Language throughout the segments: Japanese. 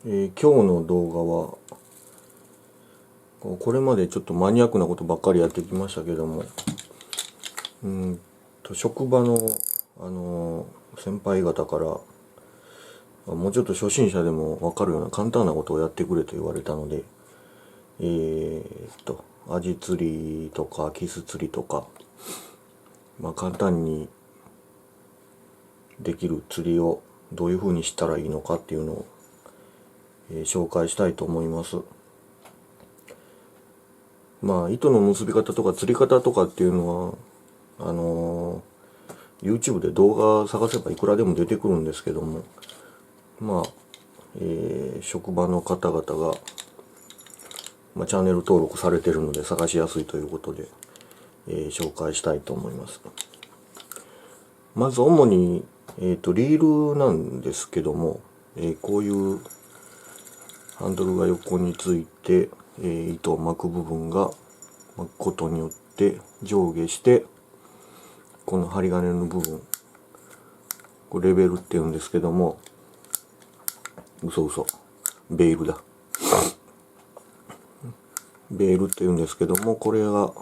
今日の動画はこれまでちょっとマニアックなことばっかりやってきましたけども、職場の、先輩方からもうちょっと初心者でも分かるような簡単なことをやってくれと言われたので、アジ釣りとかキス釣りとか、簡単にできる釣りをどういう風にしたらいいのかっていうのを、紹介したいと思います。糸の結び方とか釣り方とかっていうのはYouTube で動画探せばいくらでも出てくるんですけども、職場の方々が、チャンネル登録されてるので探しやすいということで、紹介したいと思います。まず主に、リールなんですけども、こういうハンドルが横について、糸を巻く部分が巻くことによって上下してこの針金の部分、これレベルっていうんですけども、ベールだベールっていうんですけども、これが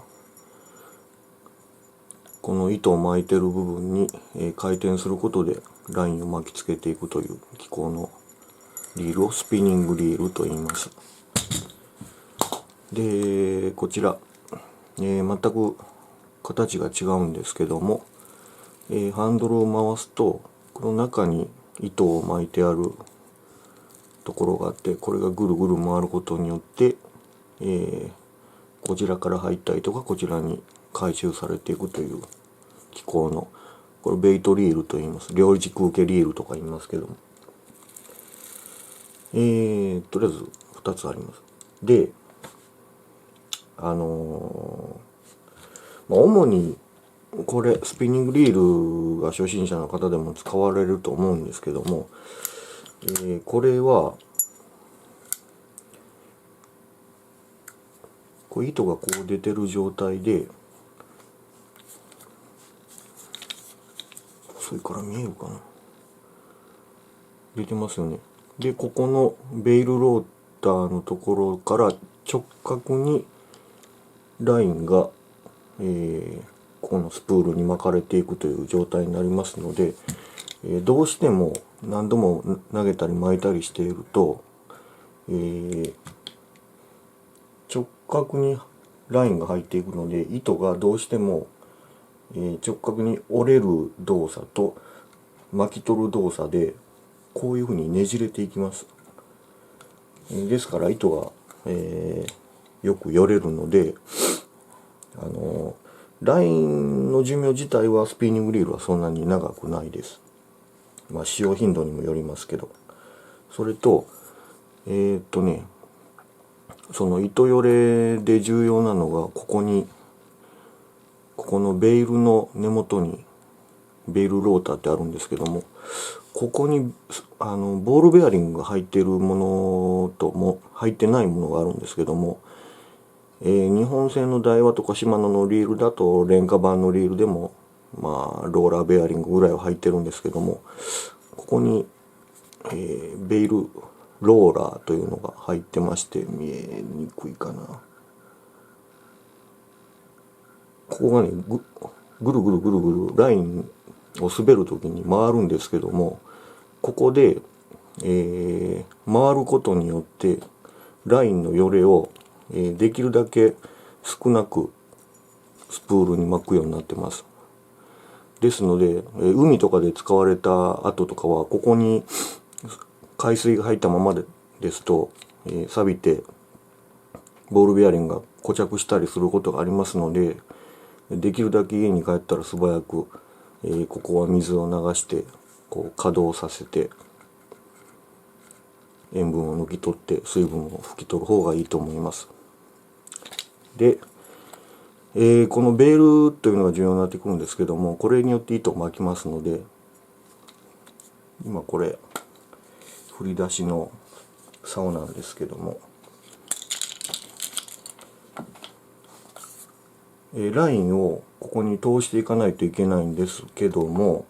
この糸を巻いてる部分に、回転することでラインを巻きつけていくという機構のリールをスピニングリールと言います。で、こちら、全く形が違うんですけども、ハンドルを回すとこの中に糸を巻いてあるところがあって、これがぐるぐる回ることによって、こちらから入った糸がこちらに回収されていくという機構の、これベイトリールと言います。両軸受けリールとか言いますけども、とりあえず2つあります。で、主にこれスピニングリールが初心者の方でも使われると思うんですけども、これは糸がこう出てる状態で、それから見えるかな、出てますよね。で、ここのベイルローターのところから直角にラインが、このスプールに巻かれていくという状態になりますので、どうしても何度も投げたり巻いたりしていると、直角にラインが入っていくので、糸がどうしても、直角に折れる動作と巻き取る動作でこういうふうにねじれていきます。ですから糸が、よくよれるので、ラインの寿命自体はスピニングリールはそんなに長くないです。使用頻度にもよりますけど。それとその糸よれで重要なのが、ここのベイルの根元にベイルローターってあるんですけども、ここにボールベアリングが入っているものとも入ってないものがあるんですけども、日本製のダイワとかシマノのリールだと廉価版のリールでもローラーベアリングぐらいは入ってるんですけども、ここに、ベイルローラーというのが入ってまして、見えにくいかな。ここがね、ぐるぐるぐるぐるラインを滑るときに回るんですけども、ここで、回ることによってラインのよれを、できるだけ少なくスプールに巻くようになってます。ですので、海とかで使われた後とかは、ここに海水が入ったままですと、錆びてボールベアリングが固着したりすることがありますので、できるだけ家に帰ったら素早く、ここは水を流して稼働させて、塩分を抜き取って水分を拭き取る方がいいと思います。で、このベールというのが重要になってくるんですけども、これによって糸を巻きますので、今これ振り出しの竿なんですけども、ラインをここに通していかないといけないんですけども、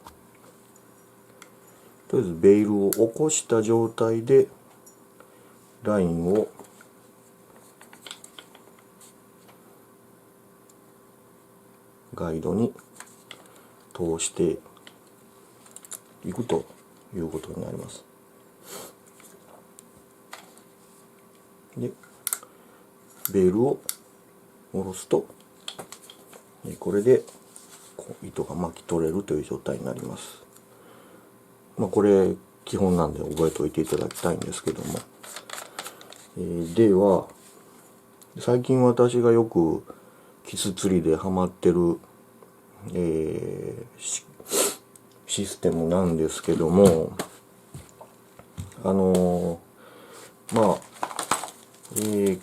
とりあえずベイルを起こした状態でラインをガイドに通していくということになります。でベールを下ろすとこれで糸が巻き取れるという状態になります。これ基本なんで覚えておいていただきたいんですけども、では最近私がよくキス釣りでハマってる、システムなんですけども、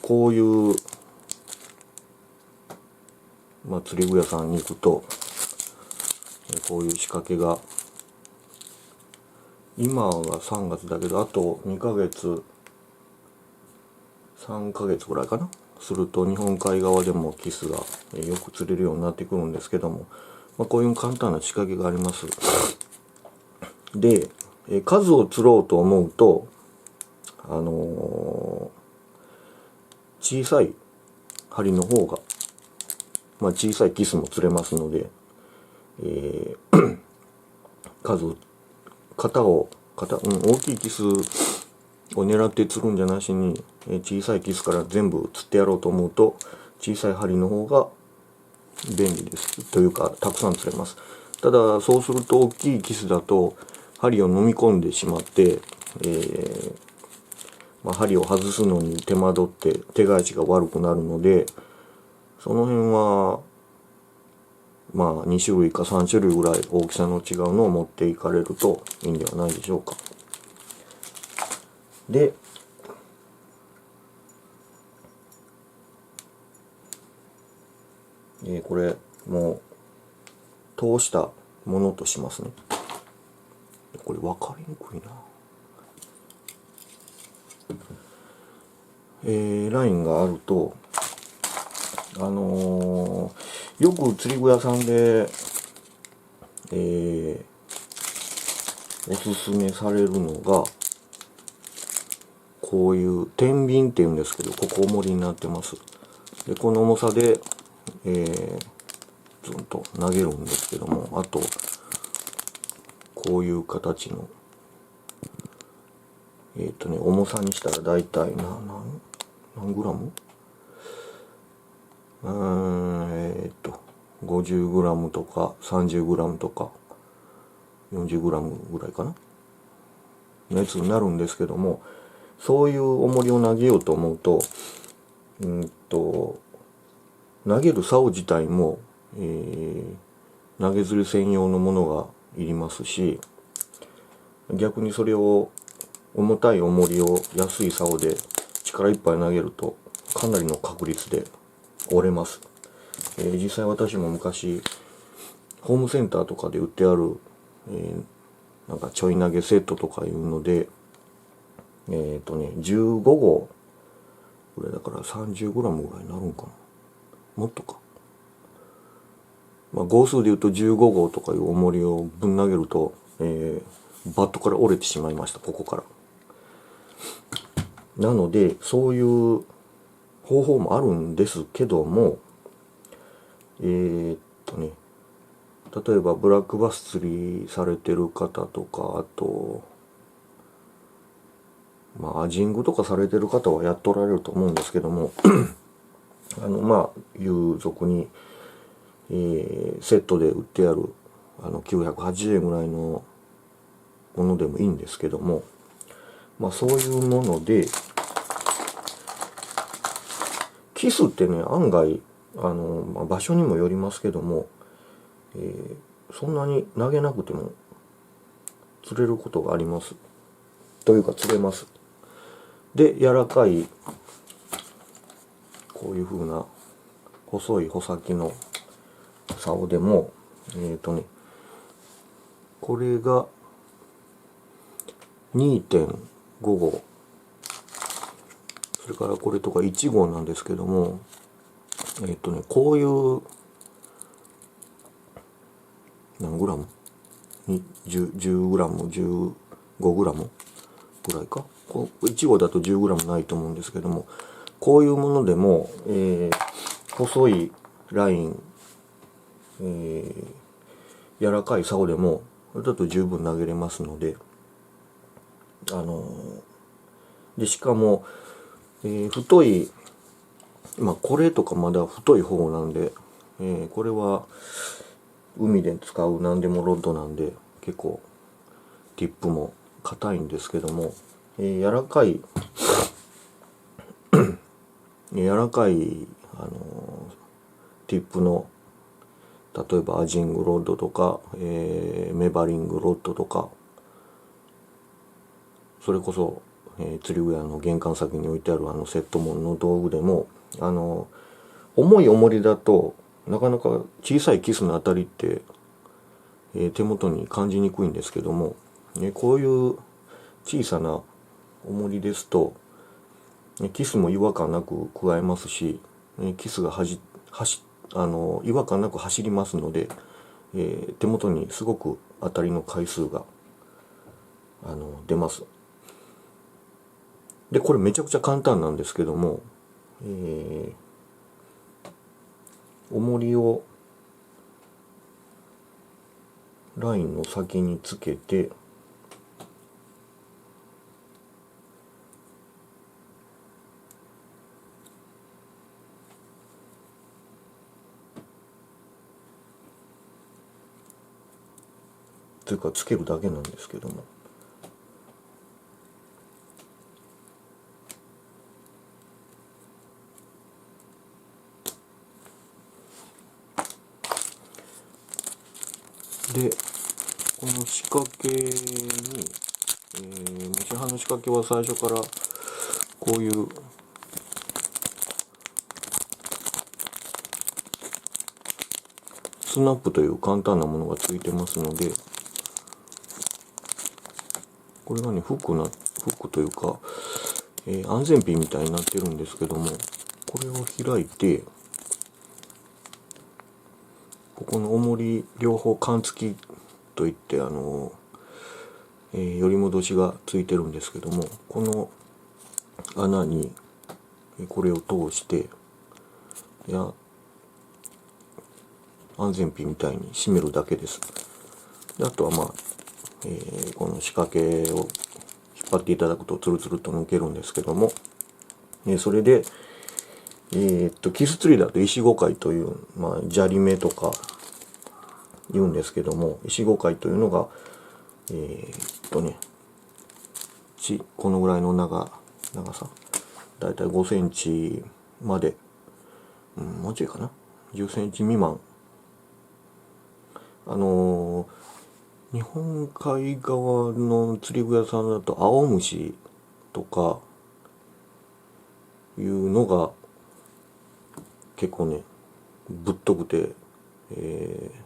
こういう、釣り具屋さんに行くとこういう仕掛けが、今が3月だけどあと2ヶ月3ヶ月ぐらいかなすると日本海側でもキスがよく釣れるようになってくるんですけども、こういう簡単な仕掛けがあります。で数を釣ろうと思うと小さい針の方が、小さいキスも釣れますので、大きいキスを狙って釣るんじゃなしに、小さいキスから全部釣ってやろうと思うと小さい針の方が便利ですというかたくさん釣れます。ただそうすると大きいキスだと針を飲み込んでしまって、針を外すのに手間取って手返しが悪くなるので、その辺は2種類か3種類ぐらい大きさの違うのを持っていかれるといいんではないでしょうか。でこれもう通したものとしますね。これ分かりにくいな。ラインがあるとよく釣り具屋さんで、おすすめされるのがこういう天秤っていうんですけど、ここ重りになってます。でこの重さで、ずんと投げるんですけども、あとこういう形の重さにしたらだいたい何グラム50グラムとか30グラムとか40グラムぐらいかなのやつになるんですけども、そういう重りを投げようと思うと投げる竿自体も、投げ釣り専用のものがいりますし、逆にそれを重たい重りを安い竿で力いっぱい投げるとかなりの確率で折れます。実際私も昔ホームセンターとかで売ってある、なんかちょい投げセットとかいうので15号これだから 30g ぐらいになるんかな、もっとか、号数で言うと15号とかいう重りをぶん投げると、バットから折れてしまいました、ここから。なのでそういう方法もあるんですけども、例えばブラックバス釣りされてる方とか、あとアジングとかされてる方はやっとられると思うんですけどもいう俗に、セットで売ってある980円ぐらいのものでもいいんですけども、そういうものでキスってね、案外場所にもよりますけども、そんなに投げなくても釣れることがありますというか釣れます。で柔らかいこういう風な細い穂先の竿でもこれが 2.5 号、それからこれとか1号なんですけども、こういう何グラム10グラム15グラムぐらいか1号だと 10g ないと思うんですけども、こういうものでも、細いライン、柔らかい竿でもだと十分投げれますので、でしかも、太い、これとかまだ太い方なんで、これは海で使う何でもロッドなんで結構ティップも硬いんですけども、柔らかいティップの、例えばアジングロッドとか、メバリングロッドとか、それこそ、釣り具屋の玄関先に置いてあるセットモンの道具でも、重い重りだとなかなか小さいキスの当たりって、手元に感じにくいんですけども、こういう小さな重りですと、キスも違和感なく加えますし、キスが違和感なく走りますので、手元にすごく当たりの回数が出ます。でこれめちゃくちゃ簡単なんですけども、重りをラインの先につけて、というかつけるだけなんですけども、でこの仕掛けに、市販の仕掛けは最初からこういうスナップという簡単なものがついてますので、これがねフックというか、安全ピンみたいになってるんですけども、これを開いて、ここの重り両方缶付きといって、より戻しがついてるんですけども、この穴にこれを通して、安全ピンみたいに締めるだけです。であとはこの仕掛けを引っ張っていただくとツルツルと抜けるんですけども、それでキス釣りだと石ゴカイという、砂利目とか言うんですけども、石ゴカイというのがこのぐらいの長さ、だいたい5センチまで、もうちょいかな、10センチ未満、日本海側の釣り具屋さんだと青虫とかいうのが結構ねぶっとくて、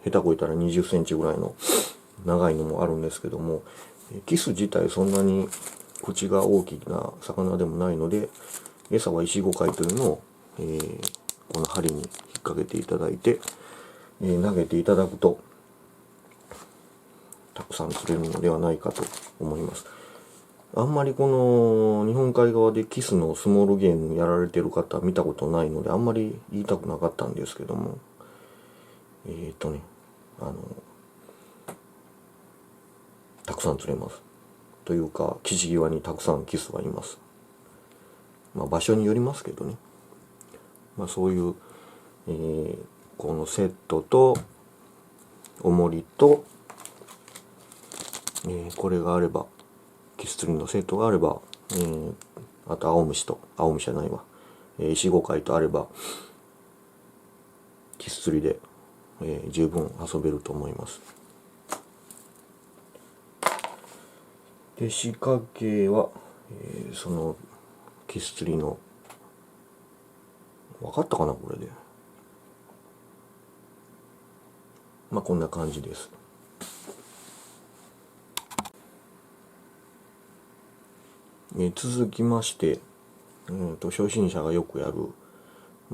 下手こいたら20センチぐらいの長いのもあるんですけども、キス自体そんなに口が大きな魚でもないので、餌は石ゴカイというのを、この針に引っ掛けていただいて、投げていただくとたくさん釣れるのではないかと思います。あんまりこの日本海側でキスのスモールゲームやられてる方見たことないので、あんまり言いたくなかったんですけども、たくさん釣れます。というか岸際にたくさんキスはいます。場所によりますけどね。そういう、このセットと重りと、これがあれば、キス釣りのセットがあれば、あと青虫じゃないわ、石ゴカイとあればキス釣りで、十分遊べると思います。で仕掛けは、そのキス釣りの分かったかな、これでこんな感じです。続きまして、初心者がよくやる、フ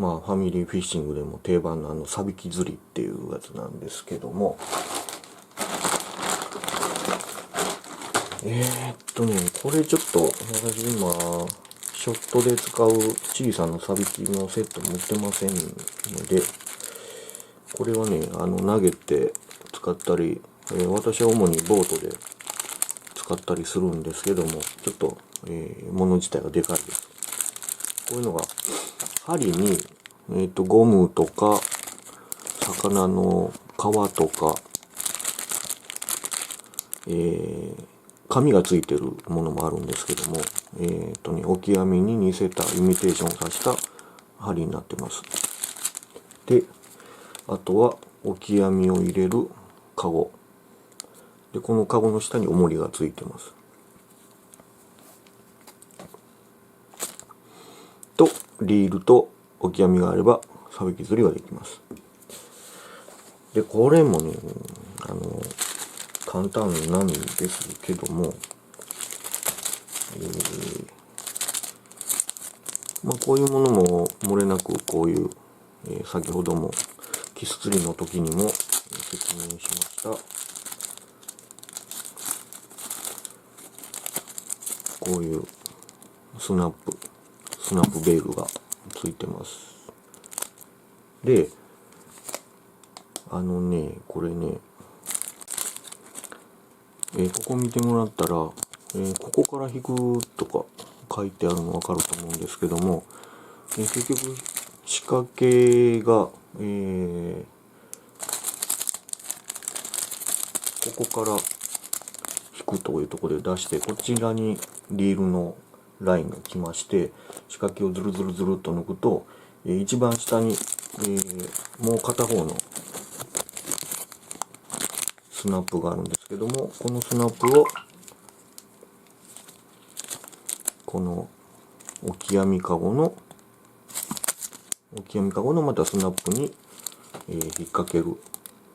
ァミリーフィッシングでも定番のサビキ釣りっていうやつなんですけども、これちょっと私今ショットで使う小さなサビキのセット持ってませんので、これはね投げて使ったり、私は主にボートで使ったりするんですけども、ちょっと、物自体がでかいです。こういうのが針に、ゴムとか魚の皮とか、紙がついてるものもあるんですけども、オキアミに似せたイミテーションさせた針になってます。で、あとはオキアミを入れるカゴで、このカゴの下に重りがついてますと、リールとオキアミがあればサビキ釣りができます。でこれもね簡単なんですけども、こういうものも漏れなくこういう、先ほどもキス釣りの時にも説明しましたこういうスナップベールがついてます。でこれね、ここ見てもらったら、ここから引くとか書いてあるの分かると思うんですけども、結局仕掛けが、ここから引くというところで出して、こちらにリールのラインが来まして、仕掛けをズルズルズルっと抜くと、一番下に、もう片方のスナップがあるんですけども、このスナップをこのオキアミカゴのまたスナップに、引っ掛ける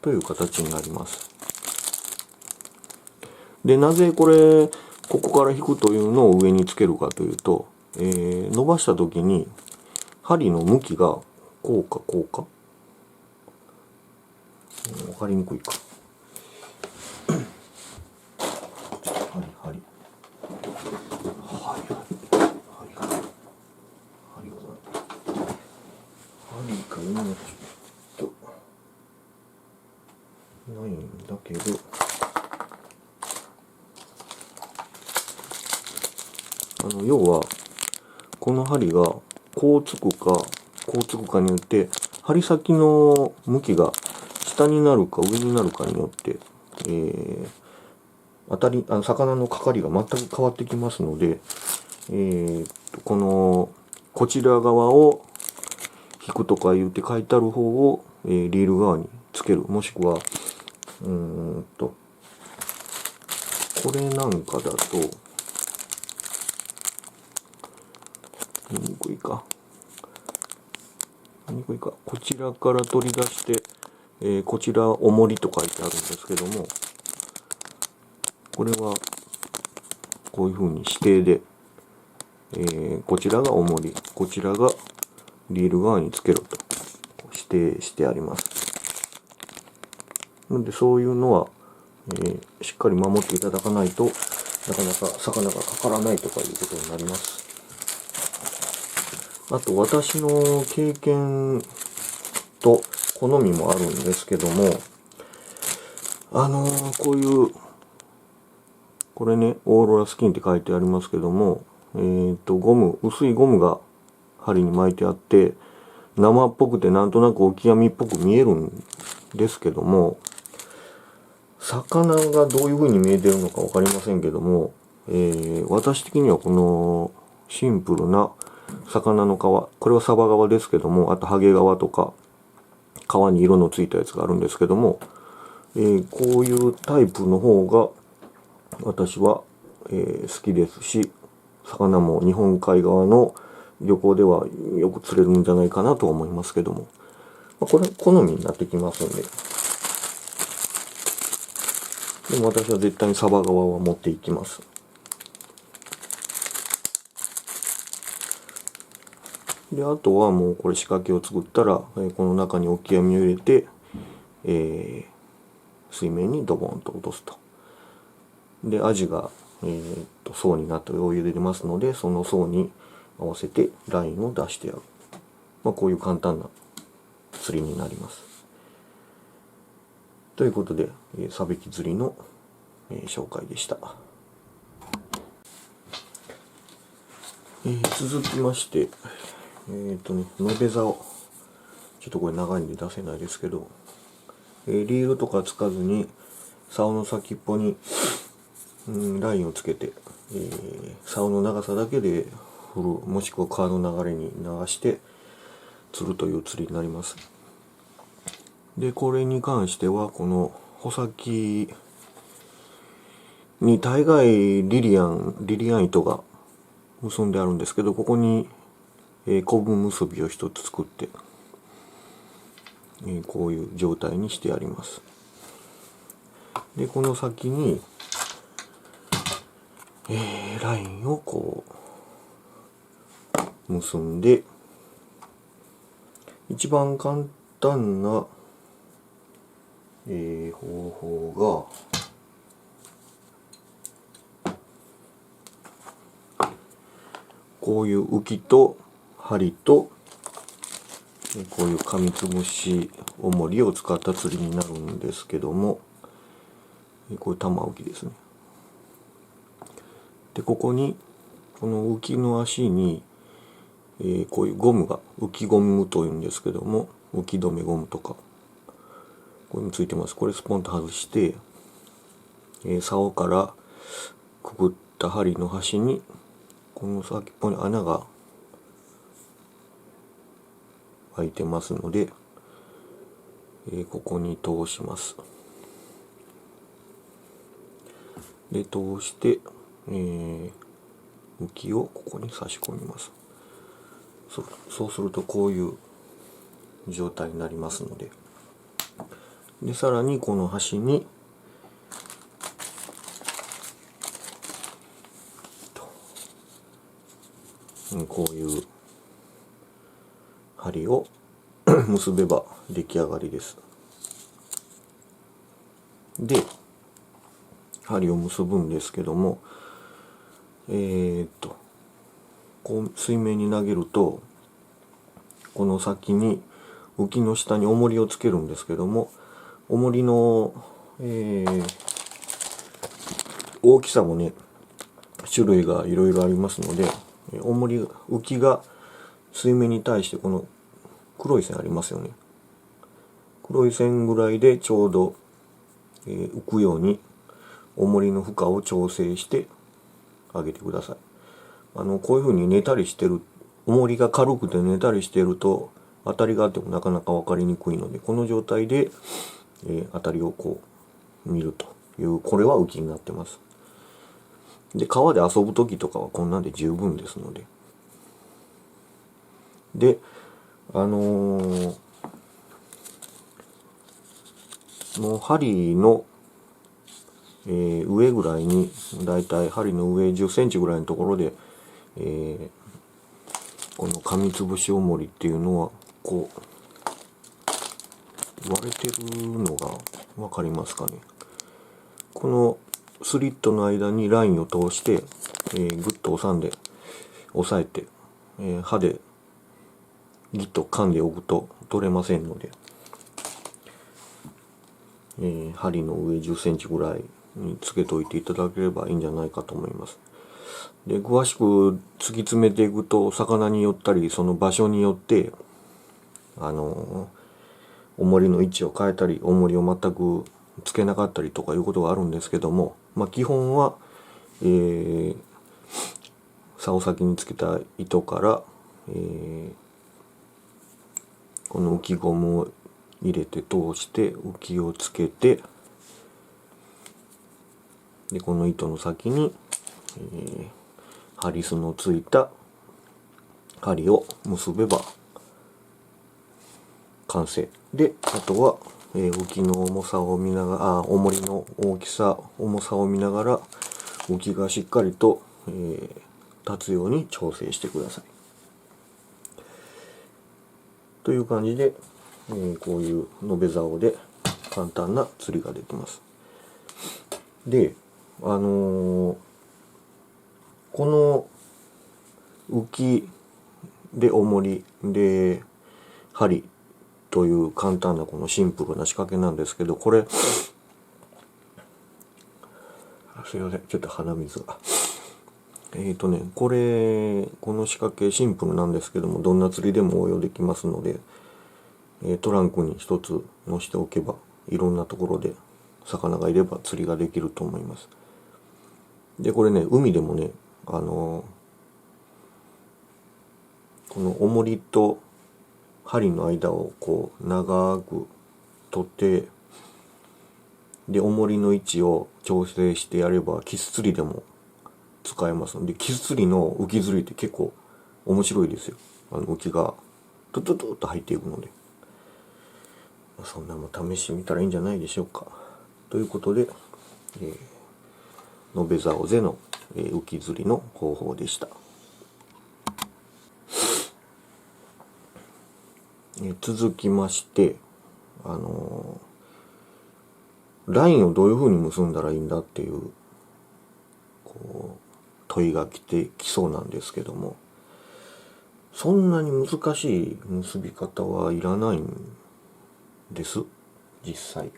という形になります。でなぜここから引くというのを上につけるかというと、伸ばした時に針の向きがこうかこうか、分かりにくいか針か今ちょっとないんだけど、要はこの針がこうつくかによって針先の向きが下になるか上になるかによって、魚のかかりが全く変わってきますので、こちら側を引くとか言って書いてある方を、リール側につける、もしくはこれなんかだと見にくいか、こちらから取り出して、こちら重りと書いてあるんですけども、これはこういう風に指定で、こちらが重り、こちらがリール側につけろと指定してあります。なのでそういうのは、しっかり守っていただかないとなかなか魚がかからないとかいうことになります。あと私の経験と好みもあるんですけども、こういうこれね、オーロラスキンって書いてありますけども、薄いゴムが針に巻いてあって、生っぽくてなんとなくオキアミっぽく見えるんですけども、魚がどういう風に見えてるのか分かりませんけども、私的にはこのシンプルな魚の皮、これはサバ皮ですけども、あとハゲ皮とか皮に色のついたやつがあるんですけども、こういうタイプの方が私は、好きですし、魚も日本海側の漁港ではよく釣れるんじゃないかなと思いますけども、これ好みになってきますんで、でも私は絶対にサバ側は持っていきます。であとはもうこれ仕掛けを作ったら、この中にオキアミを入れて、水面にドボンと落とすと。でアジが、層になってお湯で出ますので、その層に合わせてラインを出してやる。こういう簡単な釣りになります。ということで、サビキ釣りの、紹介でした。続きまして、延べ竿。ちょっとこれ長いんで出せないですけど、リールとかつかずに、竿の先っぽに、ラインをつけて、竿の長さだけで振る、もしくは川の流れに流して釣るという釣りになります。で、これに関しては、この穂先に大概リリアン糸が結んであるんですけど、ここに、昆布結びを一つ作って、こういう状態にしてあります。で、この先に、ラインをこう結んで、一番簡単な、方法が、こういう浮きと針とこういう紙つぶし重りを使った釣りになるんですけども、こういう玉浮きですね。で、ここにこの浮きの足に、こういうゴムが浮きゴムというんですけども、浮き止めゴムとかこういうのついてます。これスポンと外して、竿からくくった針の端にこの先っぽに穴が開いてますので、ここに通します。で、通して、浮きをここに差し込みます。そうするとこういう状態になりますので、でさらにこの端にこういう針を結べば出来上がりです。で、針を結ぶんですけども、こう水面に投げると、この先に浮きの下に重りをつけるんですけども、重りの、大きさもね、種類がいろいろありますので、浮きが水面に対してこの黒い線ありますよね。黒い線ぐらいでちょうど、浮くように重りの負荷を調整してあげてください。こういう風に寝たりしてる、重りが軽くて寝たりしてると当たりがあってもなかなか分かりにくいので、この状態で、当たりをこう見るという、これは浮きになってます。で、川で遊ぶ時とかはこんなんで十分ですので。で、もう針の、上ぐらいに、だいたい針の上10センチぐらいのところで、この紙つぶし重りっていうのはこう割れてるのが分かりますかね。このスリットの間にラインを通して、グッと押さえて、刃でギッと噛んでおくと取れませんので、針の上10センチぐらいにつけといていただければいいんじゃないかと思います。で、詳しく突き詰めていくと、魚によったりその場所によって重りの位置を変えたり、重りを全くつけなかったりとかいうことがあるんですけども、基本は、竿先につけた糸から、この浮きゴムを入れて通して浮きをつけて、でこの糸の先に、針巣のついた針を結べば完成で、あとは、浮きの重さを見ながら、重りの大きさ、重さを見ながら浮きがしっかりと、立つように調整してください。という感じで、こういう延べ竿で簡単な釣りができます。で、この浮きで重りで針という簡単なこのシンプルな仕掛けなんですけど、これすいません、ちょっと鼻水がこの仕掛けシンプルなんですけども、どんな釣りでも応用できますので、トランクに一つ乗しておけばいろんなところで魚がいれば釣りができると思います。でこれね、海でもね、この重りと針の間をこう長く取って、で重りの位置を調整してやればキス釣りでも使えますので、キス釣りの浮き釣りって結構面白いですよ。浮きがトゥトゥトゥッと入っていくので、そんなも試してみたらいいんじゃないでしょうか。ということで、延べ竿での、浮き釣りの方法でした。続きまして、ラインをどういう風に結んだらいいんだっていう問いが来てきそうなんですけども、そんなに難しい結び方はいらないんです実際。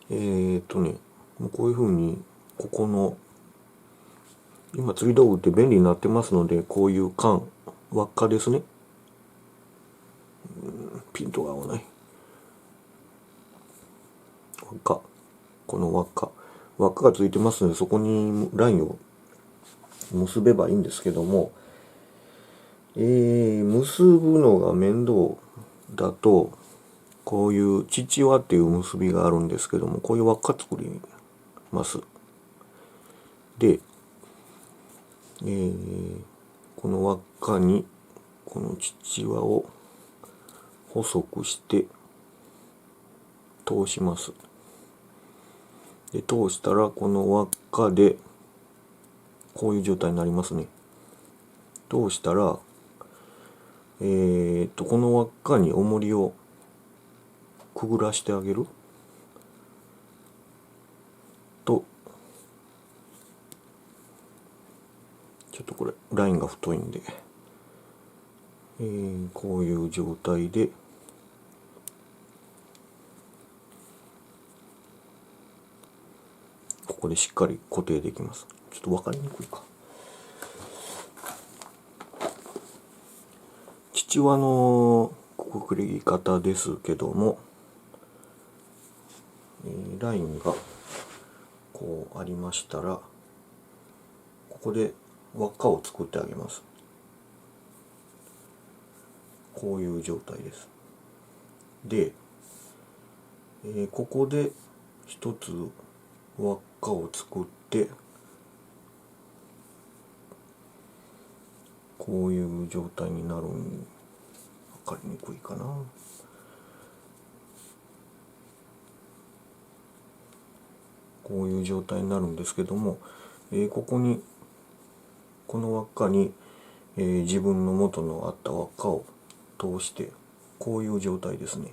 こういう風にここの今釣り道具って便利になってますので、こういう輪っかですね。ピントが合わない。輪っか、この輪っかがついてますので、そこにラインを結べばいいんですけども、結ぶのが面倒だと、こういう父輪っていう結びがあるんですけども、こういう輪っか作ります。で、この輪っかにこの父輪を細くして通します。で通したらこの輪っかでこういう状態になりますね。通したらこの輪っかに重りをくぐらしてあげると、ちょっとこれラインが太いんで、こういう状態でここでしっかり固定できます。ちょっと分かりにくいか。父輪のくくり方ですけども、ラインがこうありましたら、ここで輪っかを作ってあげます。こういう状態です。で、ここで一つ輪っかを作って、こういう状態になる分かりにくいかな。こういう状態になるんですけども、ここにこの輪っかに、自分の元のあった輪っかを通して、こういう状態ですね。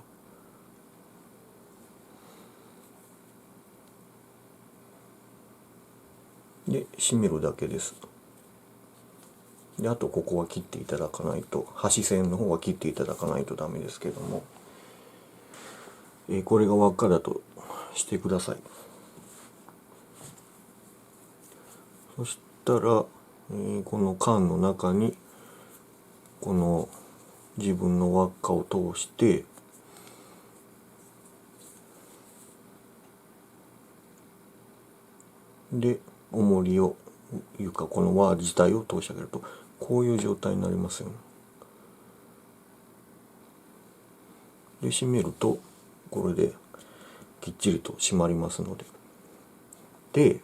で締めるだけです。であとここは切っていただかないと、端線の方は切っていただかないとダメですけども、これが輪っかだとしてください。そしたら、この缶の中にこの自分の輪っかを通して、で重りをいうかこの輪自体を通してあげると、こういう状態になりますよね。で締めるとこれできっちりと締まりますので。で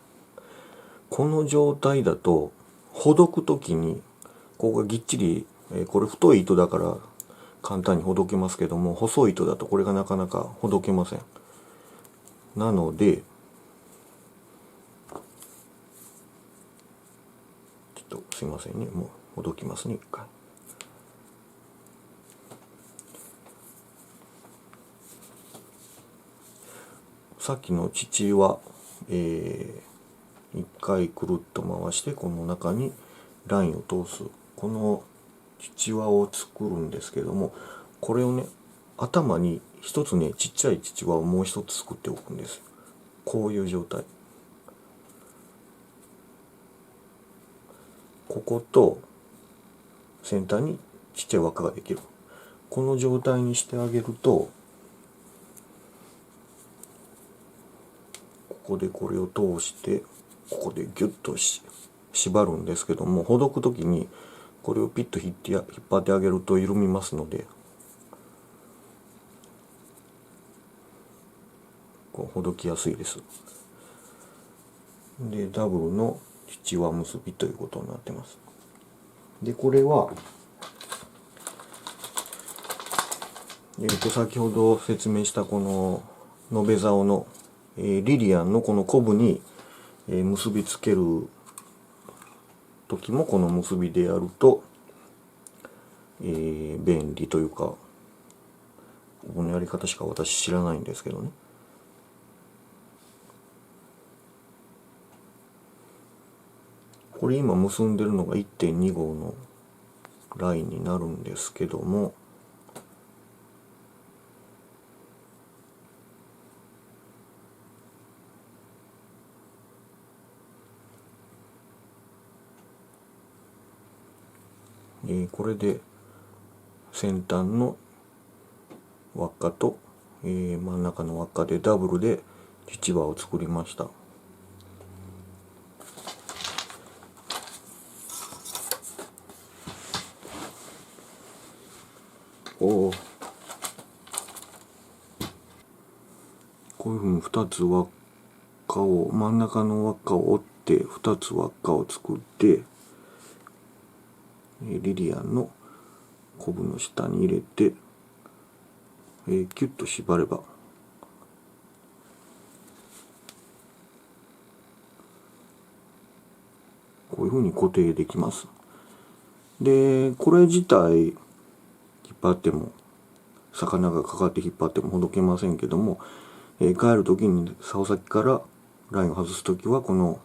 この状態だとほどくときにここがぎっちり、これ太い糸だから簡単にほどけますけども、細い糸だとこれがなかなかほどけません。なのでちょっとすいませんね、もうほどきますね一回。さっきの父は、一回くるっと回してこの中にラインを通す、この父輪を作るんですけども、これをね、頭に一つね、ちっちゃい父輪をもう一つ作っておくんです。こういう状態。ここと先端にちっちゃい輪っかができる。この状態にしてあげると、ここでこれを通して、ここでギュッと縛るんですけども、ほどくときにこれをピッと引っ張ってあげると緩みますので、こうほどきやすいです。で、ダブルの父輪結びということになってます。で、これは先ほど説明したこの延べ竿の、リリアンのこのコブに、結びつける時もこの結びでやると、便利というか、このやり方しか私知らないんですけどね。これ今結んでるのが 1.2 号のラインになるんですけども、これで先端の輪っかと、真ん中の輪っかでダブルで父輪を作りました。こういうふうに2つ輪っかを、真ん中の輪っかを折って2つ輪っかを作って、リリアンのコブの下に入れて、キュッと縛ればこういうふうに固定できます。で、これ自体引っ張っても、魚がかかって引っ張ってもほどけませんけども、帰る時に竿先からラインを外す時はこの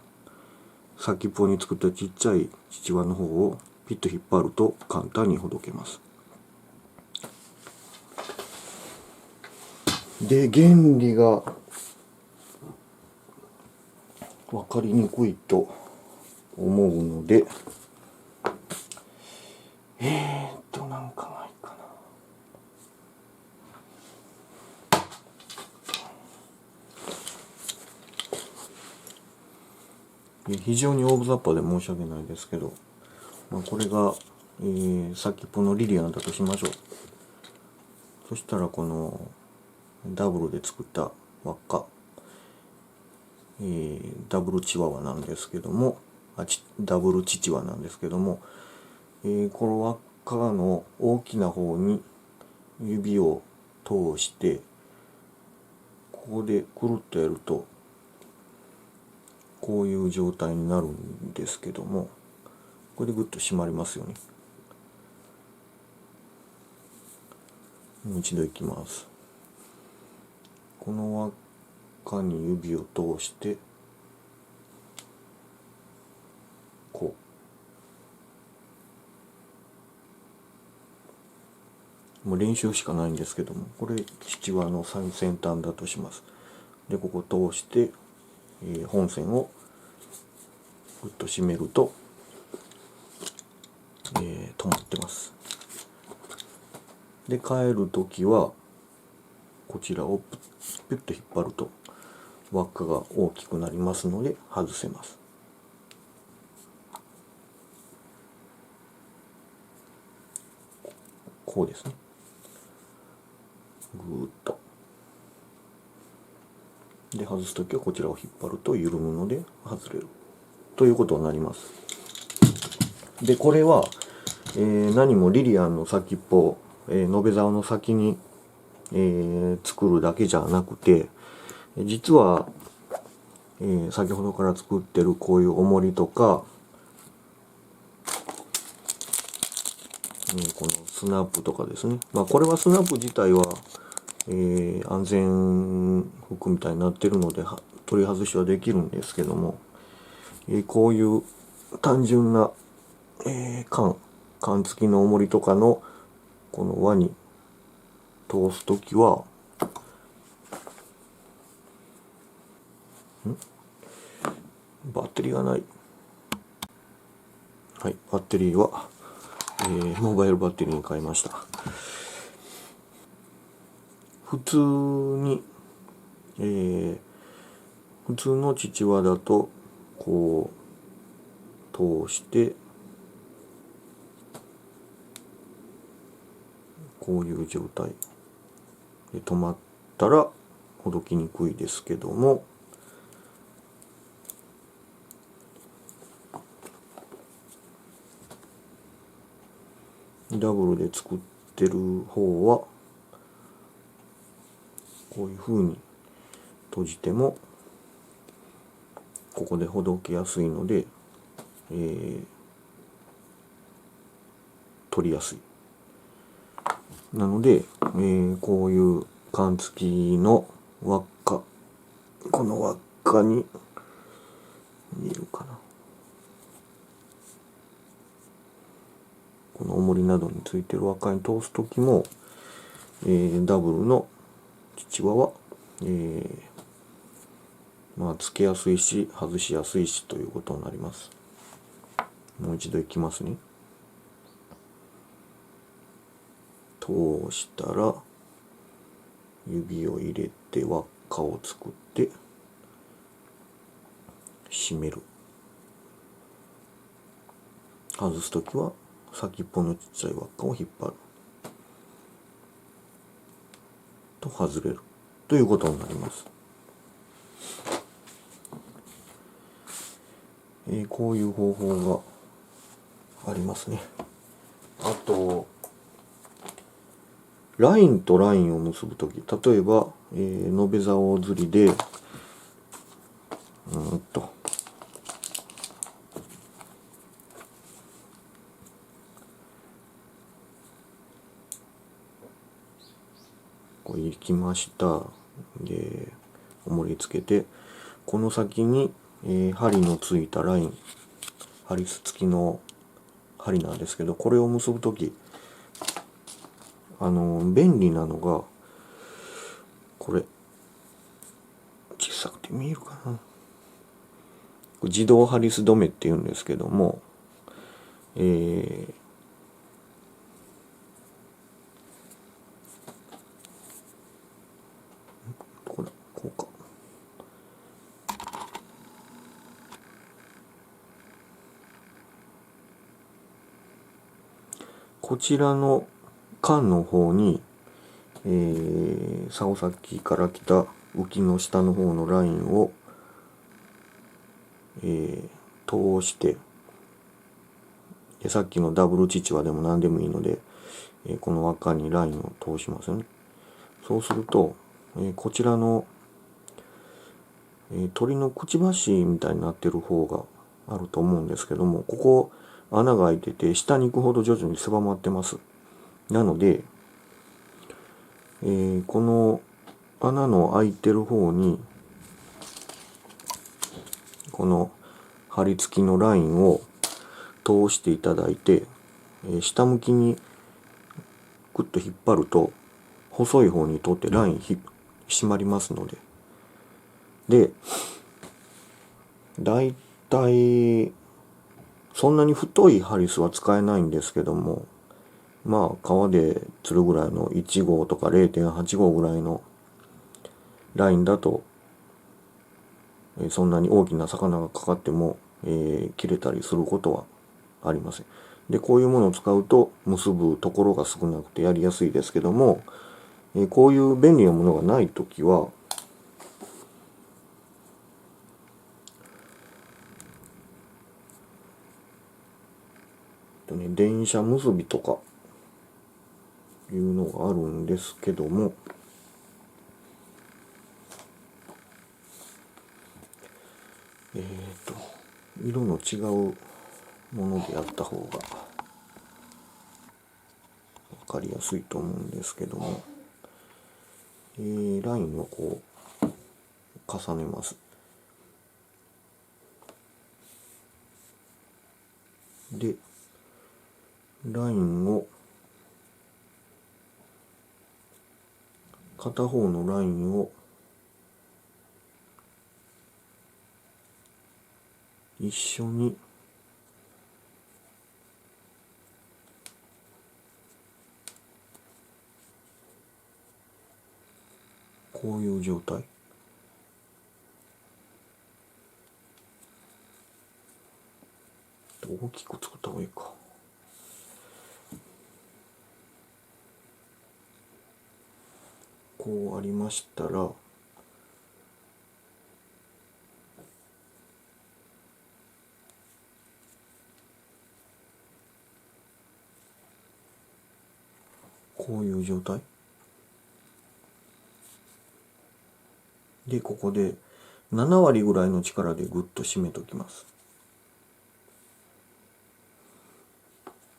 先っぽに作ったちっちゃい父輪の方をピッと引っ張ると簡単にほどけます。で、原理が分かりにくいと思うので、なんかないかな。非常に大雑把で申し訳ないですけど、これが、先っぽのリリアンだとしましょう。そしたらこのダブルで作った輪っか、ダブルチワワなんですけども、ダブルチチワなんですけども、この輪っかの大きな方に指を通して、ここでくるっとやるとこういう状態になるんですけども、これでグッと締まりますよね。もう一度いきます。この輪っかに指を通して、こう。もう練習しかないんですけども、これ父輪の最先端だとします。で、ここ通して、本線をグッと締めると、止まってます。で、帰るときはこちらをピュッと引っ張ると輪っかが大きくなりますので外せます。こうですね。ぐーっと。で、外すときはこちらを引っ張ると緩むので外れるということになります。で、これは、何もリリアンの先っぽ、延べ竿の先に、作るだけじゃなくて、実は、先ほどから作ってるこういう重りとか、このスナップとかですね。これはスナップ自体は、安全服みたいになってるので取り外しはできるんですけども、こういう単純な、缶付きの重りとかのこの輪に通すときはバッテリーがない。はい、バッテリーは、モバイルバッテリーに変えました。普通に、普通の父輪だとこう通してこういう状態で止まったらほどきにくいですけども、ダブルで作ってる方はこういう風に閉じてもここでほどけやすいので、取りやすい。なので、こういう缶付きの輪っか、この輪っかに見えるかな、この重りなどについてる輪っかに通すときも、ダブルの父輪は、つけやすいし外しやすいしということになります。もう一度いきますね。通したら指を入れて輪っかを作って締める。外すときは先っぽのちっちゃい輪っかを引っ張ると外れるということになります。こういう方法がありますね。あとラインとラインを結ぶとき、例えば、延べ竿釣りでこう行きました。で重りつけてこの先に、針のついたライン、ハリス付きの針なんですけど、これを結ぶとき便利なのがこれ、小さくて見えるかな、自動ハリス止めっていうんですけども、こうか、こちらの缶の方に、竿先から来た浮きの下の方のラインを、通して、さっきのダブル父輪でも何でもいいので、この輪っかにラインを通しますよね。そうすると、こちらの、鳥のくちばしみたいになってる方があると思うんですけども、ここ穴が開いてて下に行くほど徐々に狭まってます。なので、この穴の開いてる方にこの針付きのラインを通していただいて、下向きにグッと引っ張ると細い方に通ってライン締まりますので、だいたいそんなに太いハリスは使えないんですけども、川で釣るぐらいの1号とか 0.8 号ぐらいのラインだと、そんなに大きな魚がかかっても、切れたりすることはありません。で、こういうものを使うと結ぶところが少なくてやりやすいですけども、こういう便利なものがないときは、電車結びとかいうのがあるんですけども、色の違うものでやった方が分かりやすいと思うんですけども、ラインをこう重ねます。でラインを片方のラインを一緒にこういう状態大きく作った方がいいか。こうありましたらこういう状態で、ここで7割ぐらいの力でグッと締めときます。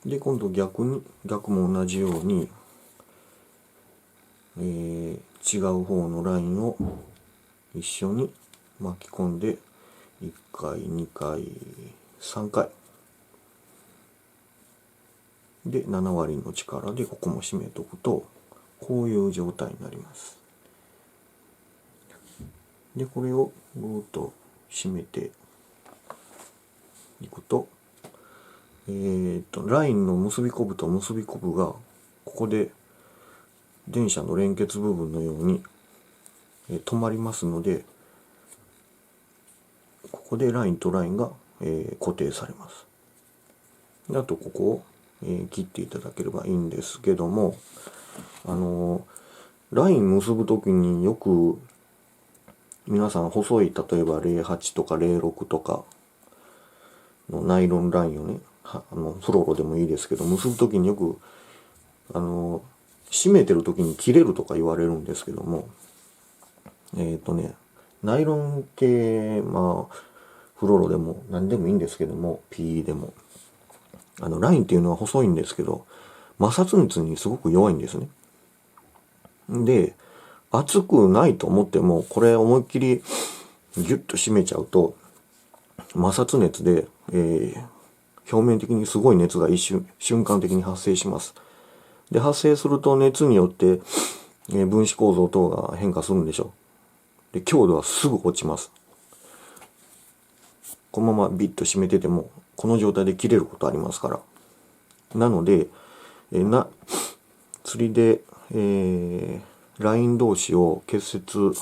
で、今度逆も同じように、違う方のラインを一緒に巻き込んで1回2回3回で7割の力でここも締めとくとこういう状態になります。でこれをぐーっと締めていくと、ラインの結びこぶと結びこぶがここで電車の連結部分のように止まりますので、ここでラインとラインが固定されます。あとここを切っていただければいいんですけども、ライン結ぶときによく皆さん細い、例えば08とか06とかのナイロンラインをね、フロロでもいいですけど、結ぶときによく締めてるときに切れるとか言われるんですけども、ナイロン系、フロロでも何でもいいんですけども、PE でもラインっていうのは細いんですけど摩擦熱にすごく弱いんですね。で熱くないと思ってもこれ思いっきりギュッと締めちゃうと摩擦熱で、表面的にすごい熱が瞬間的に発生します。で発生すると熱によって、分子構造等が変化するんでしょう。で強度はすぐ落ちます。このままビッと締めててもこの状態で切れることありますから。なので釣りで、ライン同士を結節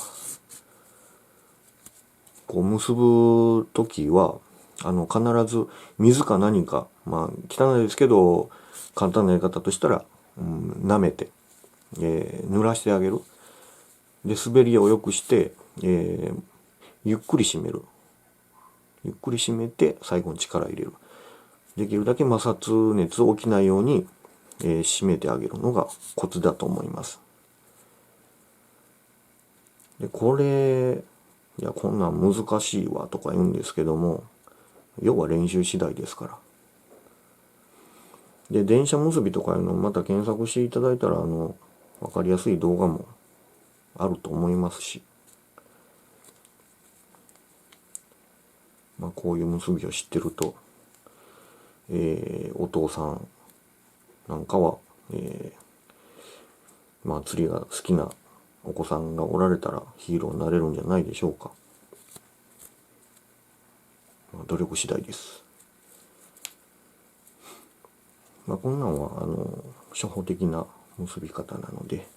結ぶときは必ず水か何か、汚いですけど簡単なやり方としたら、舐めて、濡らしてあげる。で滑りを良くして、ゆっくり締める。ゆっくり締めて最後に力入れる。できるだけ摩擦熱起きないように、締めてあげるのがコツだと思います。でこれいやこんなん難しいわとか言うんですけども、要は練習次第ですから。で電車結びとかいうのをまた検索していただいたら分かりやすい動画もあると思いますし、こういう結びを知ってると、お父さんなんかは、釣りが好きなお子さんがおられたらヒーローになれるんじゃないでしょうか。努力次第です。こんなんは初歩的な結び方なので、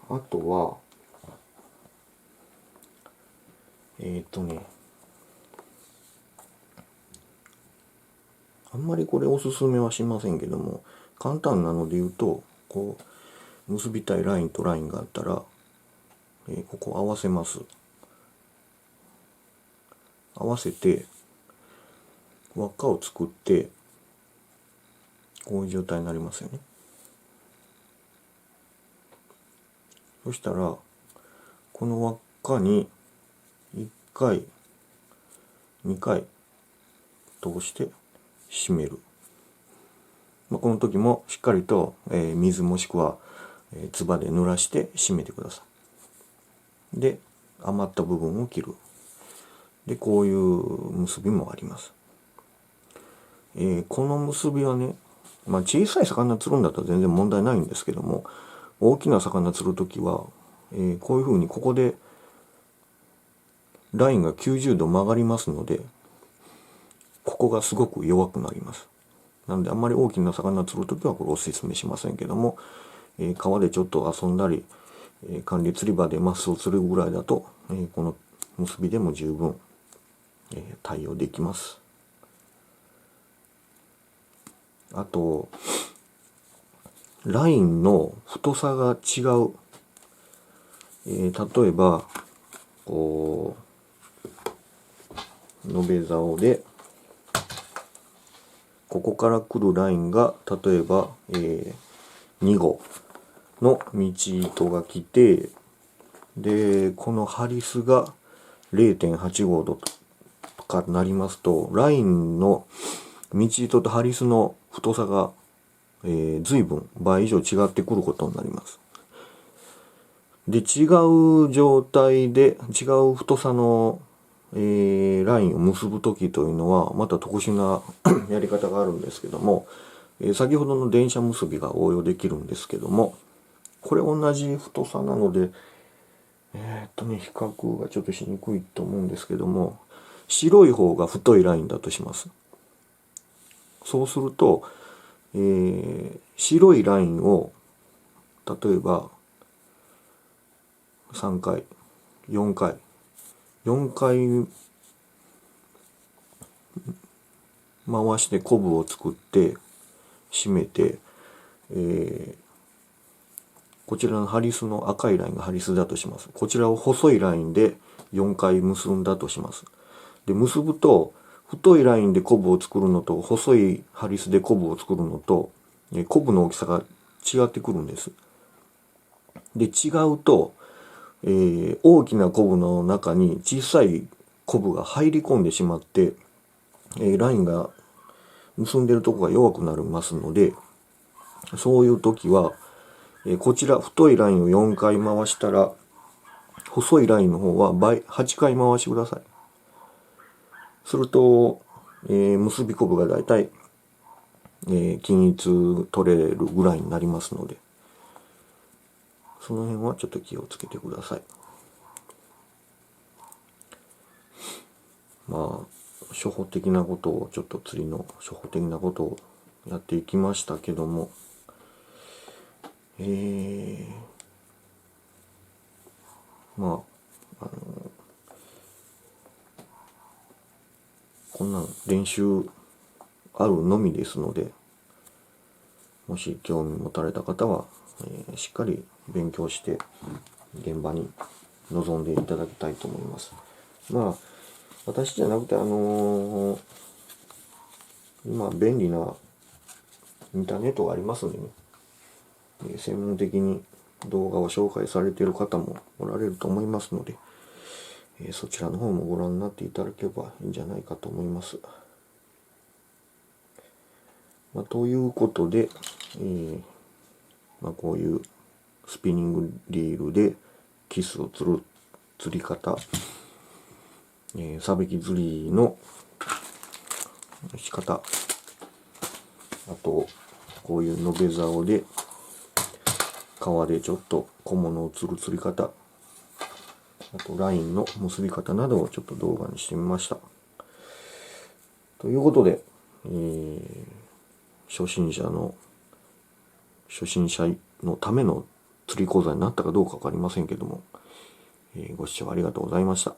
あとはあんまりこれおすすめはしませんけども、簡単なので言うと結びたいラインとラインがあったら、ここ合わせます。合わせて輪っかを作ってこういう状態になりますよね。そしたらこの輪っかに1回2回通して締める。この時もしっかりと、水もしくは唾で濡らして締めてください。で余った部分を切る。でこういう結びもあります。この結びはね、小さい魚釣るんだったら全然問題ないんですけども、大きな魚釣るときは、こういう風にここでラインが90度曲がりますので、ここがすごく弱くなります。なのであんまり大きな魚釣るときはこれお勧めしませんけども、川でちょっと遊んだり、管理釣り場でマスを釣るぐらいだと、この結びでも十分、対応できます。あと、ラインの太さが違う。例えば、こう、延べ竿で、ここから来るラインが、例えば、2号の道糸が来て、で、このハリスが 0.8 号とかなりますと、ラインの道糸とハリスの太さが、随分倍以上違ってくることになります。で、違う状態で、違う太さの、ラインを結ぶときというのは、また特殊なやり方があるんですけども、先ほどの電車結びが応用できるんですけども、これ同じ太さなので、比較がちょっとしにくいと思うんですけども、白い方が太いラインだとします。そうすると、白いラインを、例えば、3回、4回、4回回してコブを作って締めて、こちらのハリスの赤いラインがハリスだとします。こちらを細いラインで4回結んだとします。で、結ぶと太いラインでコブを作るのと細いハリスでコブを作るのとコブの大きさが違ってくるんです。で、違うと、大きなコブの中に小さいコブが入り込んでしまって、ラインが結んでるとこが弱くなりますので、そういう時は、こちら太いラインを4回回したら、細いラインの方は8回回してください。すると、結びコブがだいたい、均一取れるぐらいになりますので、その辺はちょっと気をつけてください。初歩的なことを、ちょっと釣りの初歩的なことをやっていきましたけども、こんなん練習あるのみですので、もし興味持たれた方は、しっかり勉強して現場に臨んでいただきたいと思います。私じゃなくて、今便利なインターネットがありますんでね、専門的に動画を紹介されている方もおられると思いますので、そちらの方もご覧になっていただければいいんじゃないかと思います。ということで、こういうスピニングリールでキスを釣る釣り方、サビキ釣りの仕方、あとこういう延べ竿で川でちょっと小物を釣る釣り方、あとラインの結び方などをちょっと動画にしてみました。ということで、初心者のための釣り講座になったかどうかわかりませんけども、ご視聴ありがとうございました。